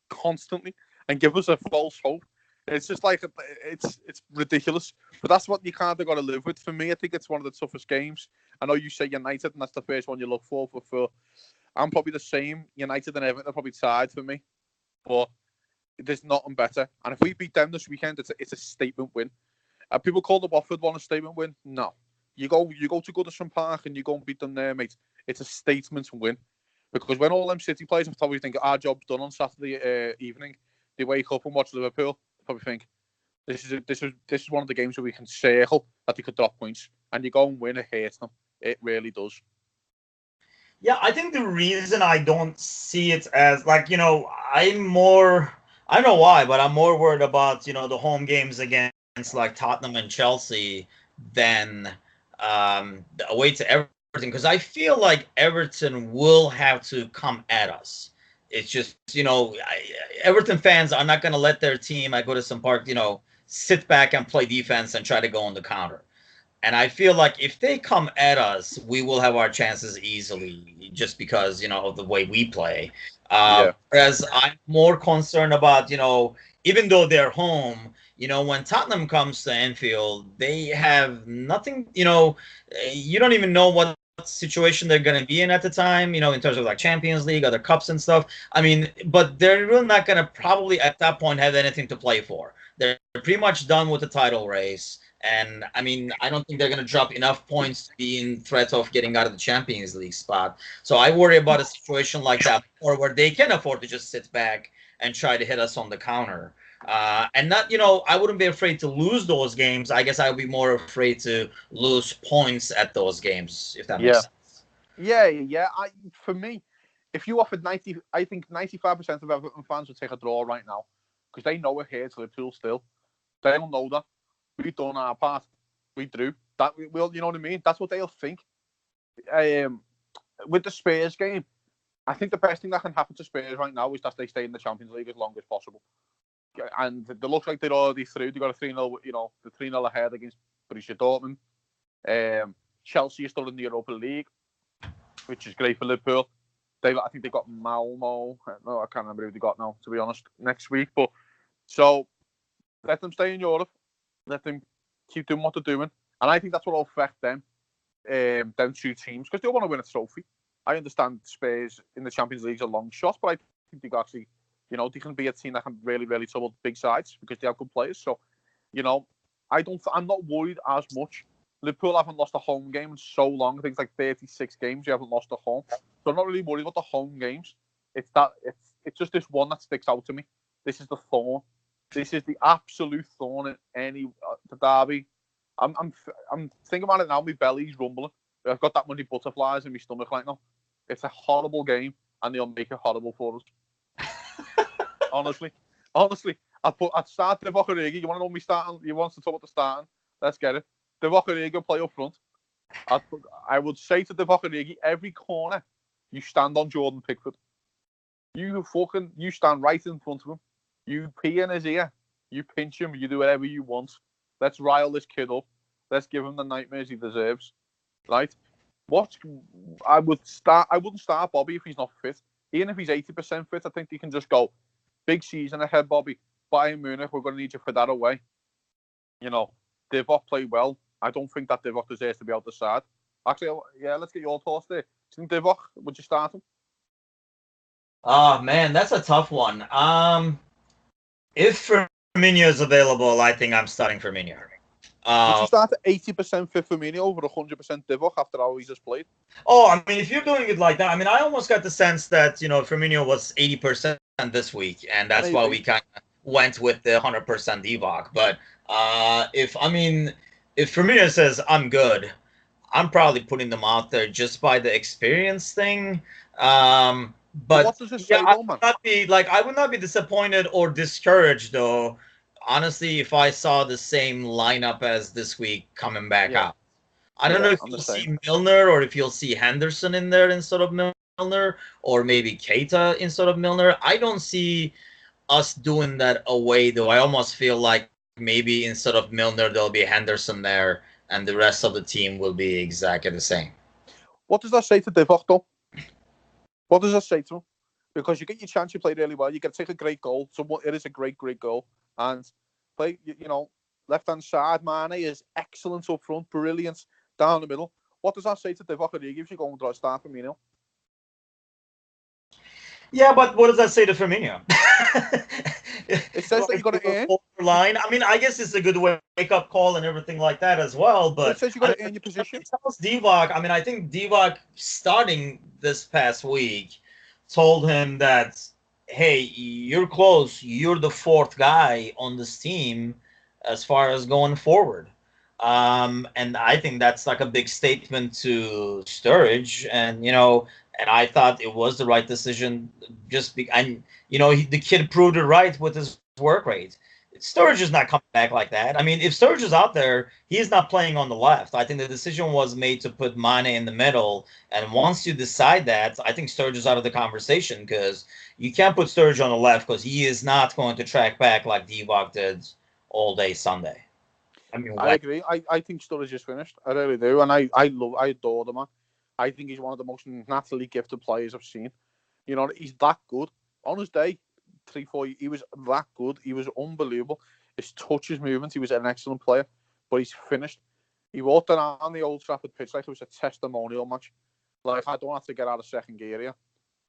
constantly and give us a false hope. It's just like, it's ridiculous. But that's what you kind of got to live with. For me, I think it's one of the toughest games. I know you say United, and that's the first one you look for. I'm probably the same. United and Everton are probably tied for me. But there's nothing better. And if we beat them this weekend, it's a statement win. People call the Watford one a statement win. No. You go to Goodison Park and you go and beat them there, mate. It's a statement win. Because when all them City players probably think our job's done on Saturday evening, they wake up and watch Liverpool, probably think, this is one of the games where we can circle that they could drop points. And you go and win, it hurts them. It really does. Yeah, I think the reason I don't see it as like, I don't know why, but I'm more worried about, the home games against like Tottenham and Chelsea than the away to Everton, because I feel like Everton will have to come at us. It's just, Everton fans are not going to let their team at Goodison Park, sit back and play defense and try to go on the counter. And I feel like if they come at us, we will have our chances easily just because, of the way we play. Yeah. Whereas I'm more concerned about, even though they're home, when Tottenham comes to Anfield, they have nothing, you don't even know what situation they're going to be in at the time, in terms of like Champions League, other cups and stuff. I mean, but they're really not going to probably at that point have anything to play for. They're pretty much done with the title race. And I mean, I don't think they're going to drop enough points to be in threat of getting out of the Champions League spot. So I worry about a situation like that, or where they can afford to just sit back and try to hit us on the counter. And not, I wouldn't be afraid to lose those games. I guess I would be more afraid to lose points at those games, if that makes sense. Yeah. For me, if you offered 90, I think 95% of Everton fans would take a draw right now because they know we're here to Liverpool still. They don't know that. We've done our part. We drew. That will, you know what I mean? That's what they'll think. With the Spurs game, I think the best thing that can happen to Spurs right now is that they stay in the Champions League as long as possible. And it looks like they're already through. They got a 3-0, the 3-0 ahead against Borussia Dortmund. Chelsea is still in the Europa League, which is great for Liverpool. I think they got Malmo. No, I can't remember who they got now, to be honest, next week. But so let them stay in Europe. Let them keep doing what they're doing. And I think that's what will affect them two teams, because they want to win a trophy. I understand Spurs in the Champions League is a long shot, but I think they actually, they can be a team that can really, really trouble big sides because they have good players. So, I'm not worried as much. Liverpool haven't lost a home game in so long. I think it's like 36 games you haven't lost a home. So I'm not really worried about the home games. It's just this one that sticks out to me. This is the thorn. This is the absolute thorn in the derby. I'm thinking about it now. My belly's rumbling. I've got that many butterflies in my stomach right now. It's a horrible game, and they'll make it horrible for us. Honestly, I'd start Divock Origi. You want to know me starting? You want to talk about the starting? Let's get it. Divock Origi will play up front. I would say to Divock Origi, every corner you stand on Jordan Pickford. You stand right in front of him. You pee in his ear. You pinch him. You do whatever you want. Let's rile this kid up. Let's give him the nightmares he deserves. Right? I wouldn't start Bobby if he's not fit. Even if he's 80% fit, I think he can just go, big season ahead, Bobby. Bayern Munich, we're going to need you for that away. Divock played well. I don't think that Divock deserves to be out the side. Actually, yeah, let's get your thoughts there. Do you think Divock, would you start him? Oh, man, that's a tough one. If Firmino is available, I think I'm starting Firmino. Would you start at 80% fit Firmino over 100% Divock after how he just played? Oh, I mean, if you're doing it like that, I mean, I almost got the sense that Firmino was 80% this week, and that's why we Maybe. kind of went with the 100% Divock. But if Firmino says I'm good, I'm probably putting them out there just by the experience thing. But what But does it yeah, say though, man? I would not be disappointed or discouraged though. Honestly, if I saw the same lineup as this week coming back Yeah, out. I don't know yeah, if I'm the you'll same. see Milner or if you'll see Henderson in there instead of Milner, or maybe Keita instead of Milner. I don't see us doing that away though. I almost feel like maybe instead of Milner there'll be Henderson there, and the rest of the team will be exactly the same. What does that say to Divock though? What does that say to him? Because you get your chance, you play really well. You get to take a great goal. So it is a great, great goal. And play, left hand side, Mane is excellent up front, brilliant down the middle. What does that say to Divock Origi if you're going to start Firmino? Yeah, but what does that say to Firmino? It says that Like you're going to earn. line. I mean, I guess it's a good wake up call and everything like that as well. But But it says you've I mean, got to earn your it position. tells Divock. I mean, I think Divock starting this past week told him that, hey, you're close. You're the fourth guy on this team as far as going forward. And I think that's like a big statement to Sturridge, and I thought it was the right decision. And the kid proved it right with his work rate. Sturridge is not coming back like that. I mean, if Sturridge is out there, he's not playing on the left. I think the decision was made to put Mane in the middle. And once you decide that, I think Sturridge is out of the conversation because you can't put Sturridge on the left because he is not going to track back like Divock did all day Sunday. I mean, I what? agree. I think Sturridge is finished. I really do. And I adore the man. I think he's one of the most naturally gifted players I've seen. He's that good. On his day, 3-4, he was that good. He was unbelievable. His touch, his movement, he was an excellent player. But he's finished. He walked around the Old Trafford pitch like it was a testimonial match. Like, I don't have to get out of second gear here.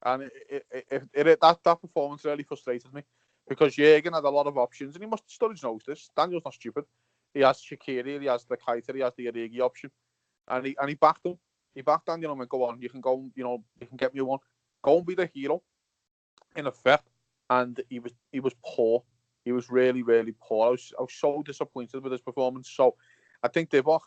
And that performance really frustrated me because Jurgen had a lot of options, and Sturridge knows this. Daniel's not stupid. He has Shaqiri, he has the Keita, he has the Origi option, and he backed him. He backed Daniel and went, "Go on, you can go. You can get me one. Go and be the hero." In effect, and he was poor. He was really, really poor. I was so disappointed with his performance. So I think Divock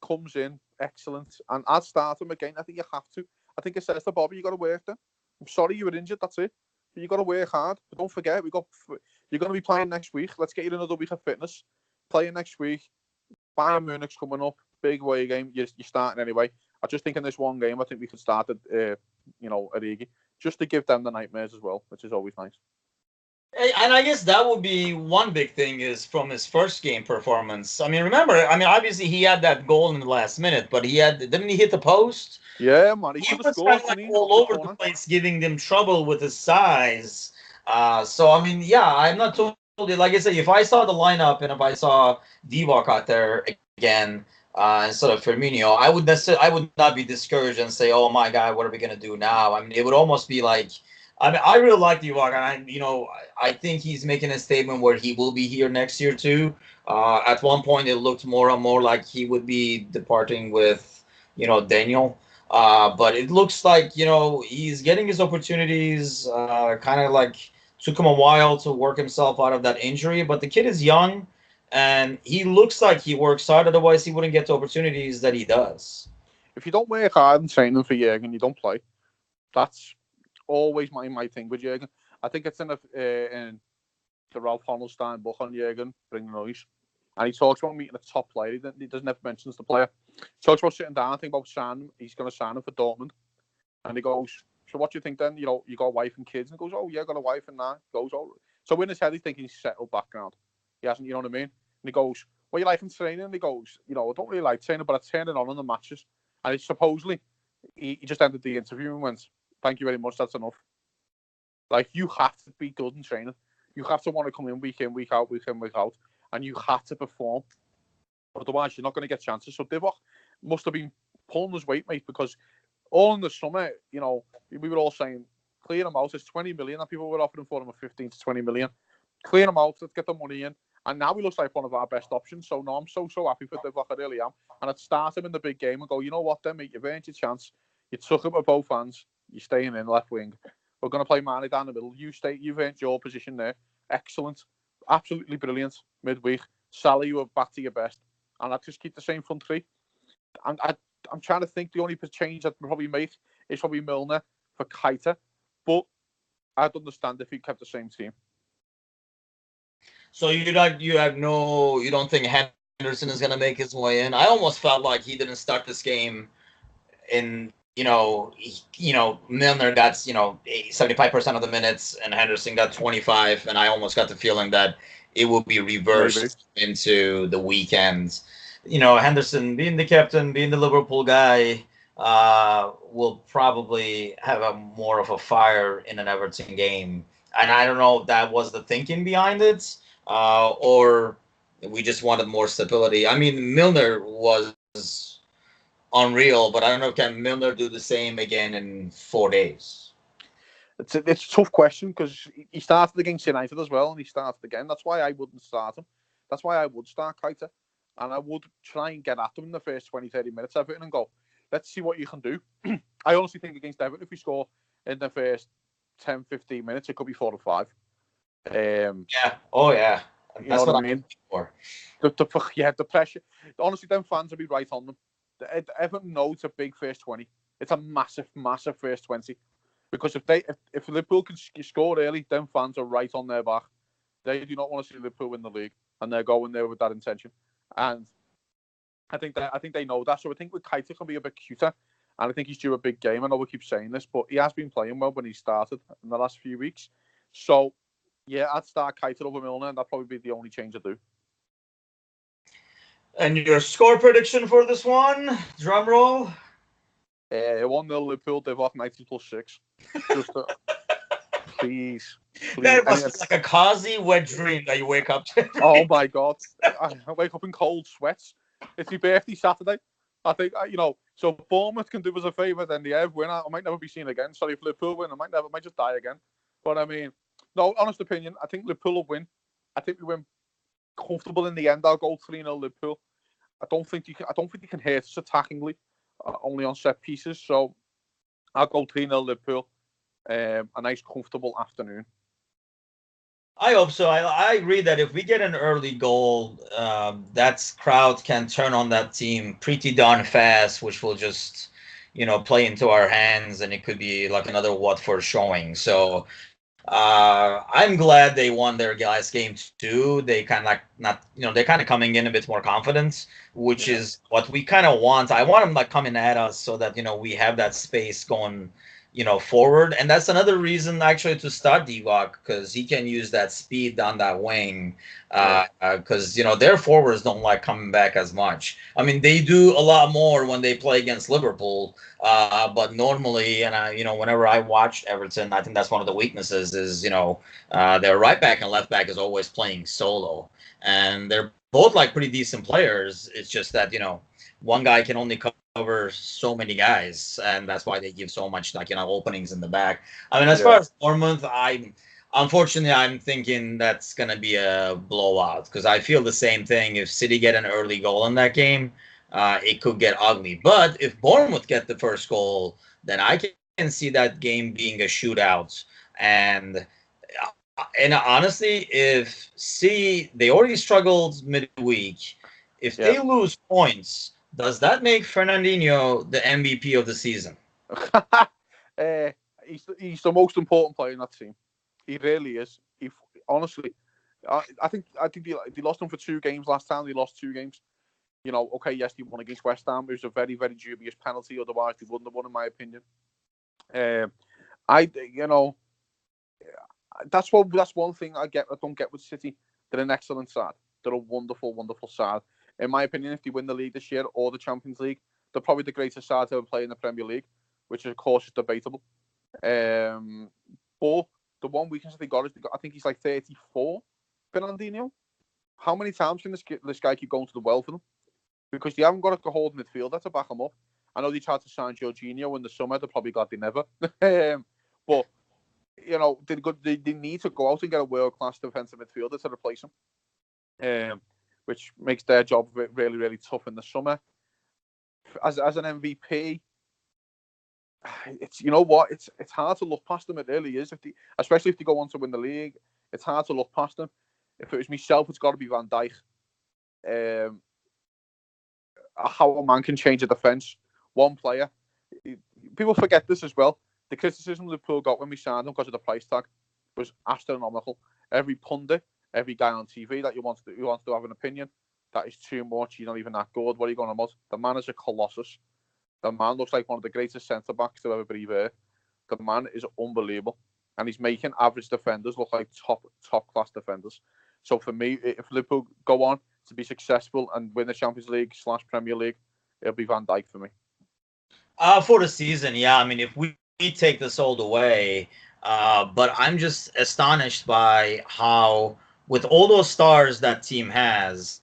comes in excellent, and I'd start him again. I think you have to. I think it says to Bobby, you got to work then. I'm sorry you were injured. That's it. But you got to work hard. But don't forget, you're going to be playing next week. Let's get you another week of fitness. Playing next week. Bayern Munich's coming up. Big away game. You're starting anyway. I just think in this one game, I think we could start at Origi, just to give them the nightmares as well, which is always nice. And I guess that would be one big thing is from his first game performance. I mean, remember, I mean, obviously he had that goal in the last minute, but didn't he hit the post? Yeah, man, he He could have was kind scored, of like couldn't he, all off the over the corner? place, giving them trouble with his size. So I mean, yeah, I'm not totally like I said. If I saw the lineup and if I saw Divock out there again instead of Firmino, I would not be discouraged and say, "Oh my God, what are we gonna do now?" I mean, it would almost be like. I mean, I really like Divock, and I think he's making a statement where he will be here next year too. At one point, it looked more and more like he would be departing with, Daniel. But it looks like he's getting his opportunities. Kind of like took him a while to work himself out of that injury. But the kid is young, and he looks like he works hard. Otherwise, he wouldn't get the opportunities that he does. If you don't work hard and training for Jurgen, you don't play. That's always my thing with Jurgen. I think it's in the Ralph Honolstein book on Jurgen, Bring the Noise. And he talks about meeting a top player. He doesn't ever mention the player. He talks about sitting down, think about signing him. He's going to sign him for Dortmund. And he goes, "So what do you think then? You got a wife and kids?" And he goes, "Oh, yeah, I got a wife and that." He goes, "Oh." So in his head, he's thinking he's settled background. He hasn't, you know what I mean? And he goes, "What you like in training?" And he goes, "I don't really like training, but I turn it on the matches." And supposedly, he just ended the interview and went, "Thank you very much, that's enough." Like, you have to be good in training. You have to want to come in, week out, week in, week out. And you have to perform. Otherwise, you're not going to get chances. So Divock must have been pulling his weight, mate, because all in the summer, we were all saying, clear him out. It's 20 million that people were offering for him, or 15 to 20 million. Clear him out. Let's get the money in. And now he looks like one of our best options. So, no, I'm so happy for Divock. I really am. And I'd start him in the big game and go, you know what, then, mate, you've earned your chance. You took it with both hands. You're staying in left wing. We're going to play Mane down the middle. You've earned your position there. Excellent. Absolutely brilliant midweek. Salah, you were back to your best. And I'd just keep the same front three. And I'm trying to think the only change I'd probably make is probably Milner for Keita. But I'd understand if he kept the same team. So you don't think Henderson is going to make his way in? I almost felt like he didn't start this game in, Milner got, 75% of the minutes and Henderson got 25. And I almost got the feeling that it will be reversed into the weekend. Henderson being the captain, being the Liverpool guy, will probably have more of a fire in an Everton game. And I don't know if that was the thinking behind it, or we just wanted more stability. I mean, Milner was unreal, but I don't know, can Milner do the same again in 4 days? It's a tough question because he started against United as well, and he started again. That's why I wouldn't start him. That's why I would start Keita. And I would try and get at them in the first 20, 30 minutes of Everton and go, let's see what you can do. I honestly think against Everton, if we score in the first 10, 15 minutes, it could be 4 or 5. Yeah. Oh, yeah. That's what I mean. The pressure. Honestly, them fans will be right on them. Everton know it's a big first 20. It's a massive, massive first 20. Because if Liverpool can score early, them fans are right on their back. They do not want to see Liverpool win the league, and they're going there with that intention. And I think they know that. So I think with Keita can be a bit cuter, and I think he's due a big game. I know we keep saying this, but he has been playing well when he started in the last few weeks. So yeah, I'd start Keita over Milner, and that'd probably be the only change I do. And your score prediction for this one? Drum roll. 1-0 Liverpool, Divock 90 plus 6. Just please. That must be like a Cozzy wet dream that you wake up to. Oh my God. I wake up in cold sweats. It's my birthday Saturday. I think, so if Bournemouth can do us a favour, then the Ev win, I might never be seen again. Sorry, if Liverpool win, I might just die again. But I mean, no, honest opinion, I think Liverpool will win. I think we win comfortable in the end. I'll go 3-0 Liverpool. I don't think you can hurt us attackingly, only on set pieces. So I'll go 3-0 Liverpool. A nice comfortable afternoon. I hope so. I agree that if we get an early goal, that crowd can turn on that team pretty darn fast, which will just, play into our hands, and it could be like another Watford showing. So I'm glad they won their last game too. They kind of they're kind of coming in a bit more confident, which is what we kind of want. I want them coming at us so that we have that space going forward. And that's another reason actually to start Divock, because he can use that speed down that wing, because their forwards don't like coming back as much. I mean, they do a lot more when they play against Liverpool, but normally, and whenever I watched Everton, I think that's one of the weaknesses is their right back and left back is always playing solo, and they're both pretty decent players. It's just that one guy can only cover so many guys, and that's why they give so much openings in the back. I mean, as far as Bournemouth, unfortunately I'm thinking that's gonna be a blowout, because I feel the same thing. If City get an early goal in that game, it could get ugly. But if Bournemouth get the first goal, then I can see that game being a shootout. And honestly, if they already struggled midweek, if they lose points, does that make Fernandinho the MVP of the season? He's the most important player in that team. He really is. Honestly, I think they lost him for 2 games last time. They lost 2 games. Okay, yes, they won against West Ham. It was a very, very dubious penalty. Otherwise, they wouldn't have won, in my opinion. That's one thing I don't get with City. They're an excellent side. They're a wonderful, wonderful side. In my opinion, if they win the league this year or the Champions League, they're probably the greatest side to ever play in the Premier League, which of course is debatable. But the one weakness they got is I think he's 34, Fernandinho. How many times can this guy keep going to the well for them? Because they haven't got a hold midfielder to back him up. I know they tried to sign Jorginho in the summer. They're probably glad they never. But they need to go out and get a world-class defensive midfielder to replace him. which makes their job really, really tough in the summer. As an MVP, it's it's hard to look past them. It really is. Especially if they go on to win the league, it's hard to look past them. If it was myself, it's got to be Van Dijk. How a man can change a defence, one player. People forget this as well. The criticism Liverpool got when we signed him because of the price tag was astronomical. Every pundit, every guy on TV that who wants to have an opinion, that is too much. He's not even that good. What are you going about? The man is a colossus. The man looks like one of the greatest centre backs to ever breathe air. The man is unbelievable, and he's making average defenders look like top class defenders. So for me, if Liverpool go on to be successful and win the Champions League / Premier League, it'll be Van Dijk for me. For the season, yeah. I mean, if we take this all the way, but I'm just astonished by how, with all those stars that team has,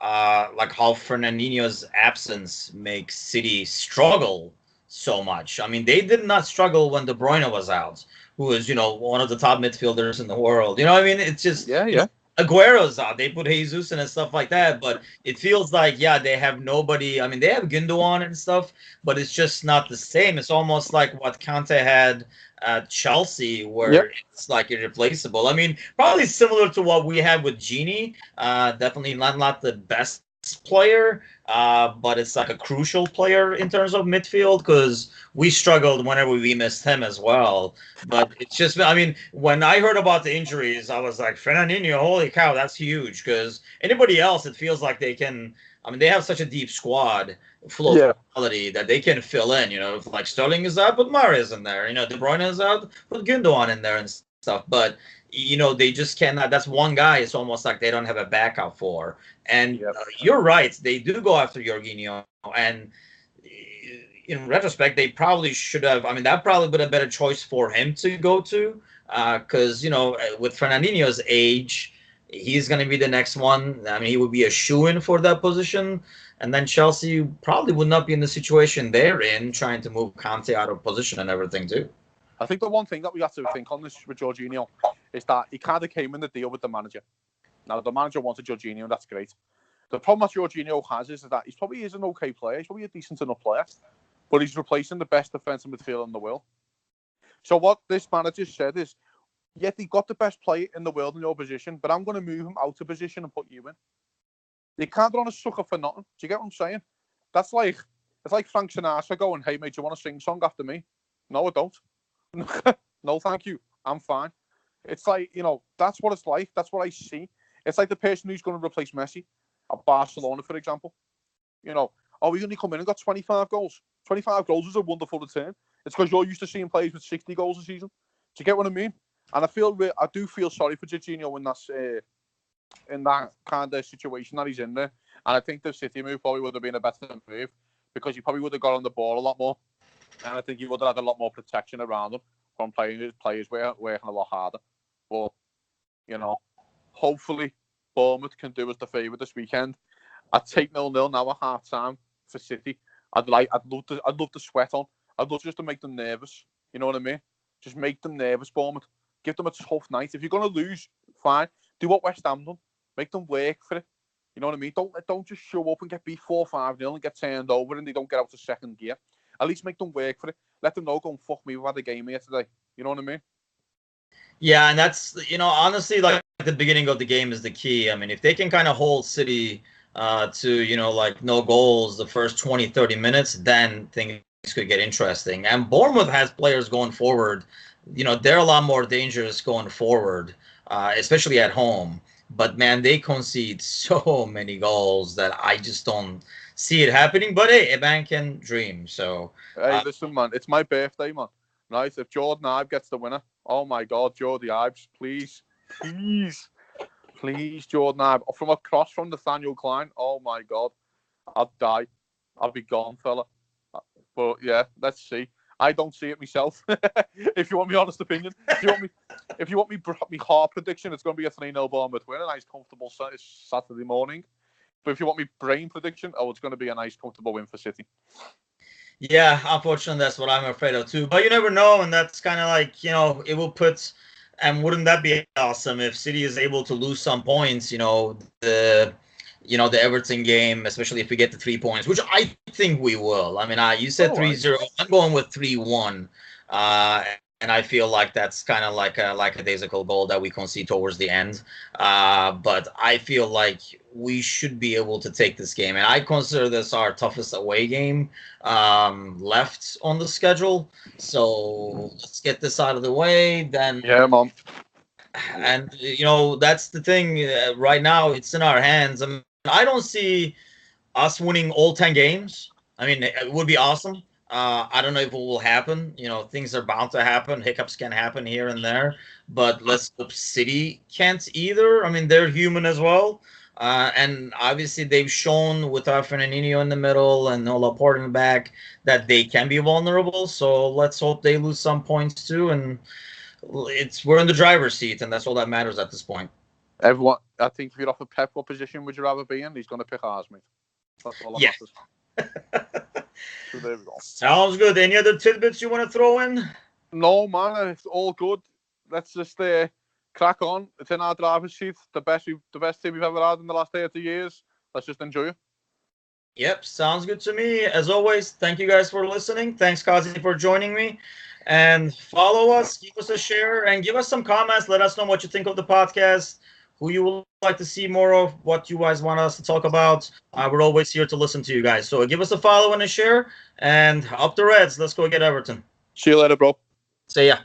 like how Fernandinho's absence makes City struggle so much. I mean, they did not struggle when De Bruyne was out, who is, one of the top midfielders in the world. You know what I mean? It's just, yeah. Aguero's out. They put Jesus in and stuff like that, but it feels like, they have nobody. I mean, they have Gundogan and stuff, but it's just not the same. It's almost like what Conte had at Chelsea, where it's like irreplaceable. I mean, probably similar to what we had with Gini. Definitely not the best player, but it's like a crucial player in terms of midfield, because we struggled whenever we missed him as well. But it's just, I mean, when I heard about the injuries, I was like, Fernandinho, holy cow, that's huge. Because anybody else, it feels like they can. I mean, they have such a deep squad full of quality that they can fill in. If like Sterling is out, put Mahrez in there. De Bruyne is out, put Gundogan in there and stuff. But they just cannot. That's one guy. It's almost like they don't have a backup for. And you're right. They do go after Jorginho. And in retrospect, they probably should have. I mean, that probably been a better choice for him to go to. Because, with Fernandinho's age, he's going to be the next one. I mean, he would be a shoo-in for that position. And then Chelsea probably would not be in the situation they're in, trying to move Conte out of position and everything, too. I think the one thing that we have to think on this with Jorginho is that he kind of came in the deal with the manager. Now, the manager wanted Jorginho, and that's great. The problem that Jorginho has is that he probably is an okay player. He's probably a decent enough player, but he's replacing the best defensive midfielder in the world. So what this manager said is, they got the best player in the world in your position, but I'm going to move him out of position and put you in. You can't run a sucker for nothing. Do you get what I'm saying? It's like Frank Sinatra going, hey, mate, do you want to sing a song after me? No, I don't. No, thank you. I'm fine. It's like, that's what it's like. That's what I see. It's like the person who's going to replace Messi at Barcelona, for example. We only come in and got 25 goals. 25 goals is a wonderful return. It's because you're used to seeing players with 60 goals a season. Do you get what I mean? And I do feel sorry for Jorginho in that kind of situation that he's in there. And I think the City move probably would have been a better move, because he probably would have got on the ball a lot more. And I think he would have had a lot more protection around him from players working a lot harder. But, hopefully Bournemouth can do us the favour this weekend. I'd take 0-0 now at half time for City. I'd love to sweat on. I'd love just to make them nervous. You know what I mean? Just make them nervous, Bournemouth. Give them a tough night. If you're going to lose, fine. Do what West Ham done. Make them work for it. You know what I mean? Don't just show up and get beat 4-5-0 and get turned over and they don't get out of second gear. At least make them work for it. Let them know, go and fuck me, we've had a game here today. You know what I mean? Yeah, and that's, honestly, like the beginning of the game is the key. I mean, if they can kind of hold City to, like no goals the first 20, 30 minutes, then things could get interesting. And Bournemouth has players going forward. They're a lot more dangerous going forward, especially at home. But, man, they concede so many goals that I just don't see it happening. But, hey, a man can dream. So, hey, listen, man, it's my birthday, man. Right? If Jordan Ibe gets the winner, oh, my God, Jordy Ibes, please, Jordan Ibe. From across from Nathaniel Klein, oh, my God, I'd die. I'll be gone, fella. But, yeah, let's see. I don't see it myself. If you want my honest opinion, if you want me heart prediction, it's going to be a 3-0 Bournemouth win, a nice comfortable Saturday morning. But if you want me brain prediction, it's going to be a nice comfortable win for City. Yeah, unfortunately, that's what I'm afraid of too. But you never know, and that's kind of like, it will put And wouldn't that be awesome if City is able to lose some points? The Everton game, especially if we get the 3 points, which I think we will. I mean, you said All three right. zero. I'm going with 3-1. And I feel like that's kind of like a daisical goal that we concede towards the end. But I feel like we should be able to take this game, and I consider this our toughest away game left on the schedule. So let's get this out of the way. Then Yeah, man. and that's the thing. Right now, it's in our hands. I mean, I don't see us winning all 10 games. I mean, it would be awesome. I don't know if it will happen. Things are bound to happen. Hiccups can happen here and there, but let's hope City can't either. I mean, they're human as well. And obviously, they've shown with our Fernandinho in the middle and no Laporte in the back that they can be vulnerable. So let's hope they lose some points too. And we're in the driver's seat, and that's all that matters at this point. Everyone, I think if you're off a Pep, what position would you rather be in? He's going to pick ours, mate. That's all that Yeah. matters. So there we go. Sounds good. Any other tidbits you want to throw in? No, man, it's all good. Let's just crack on. It's in our driver's seat. The best team we've ever had in the last 30 years. Let's just enjoy it. Yep, sounds good to me. As always, thank you guys for listening. Thanks, Cozzy, for joining me. And follow us, give us a share, and give us some comments. Let us know what you think of the podcast, who you would like to see more of, what you guys want us to talk about. We're always here to listen to you guys. So give us a follow and a share, and up the Reds. Let's go get Everton. See you later, bro. See ya.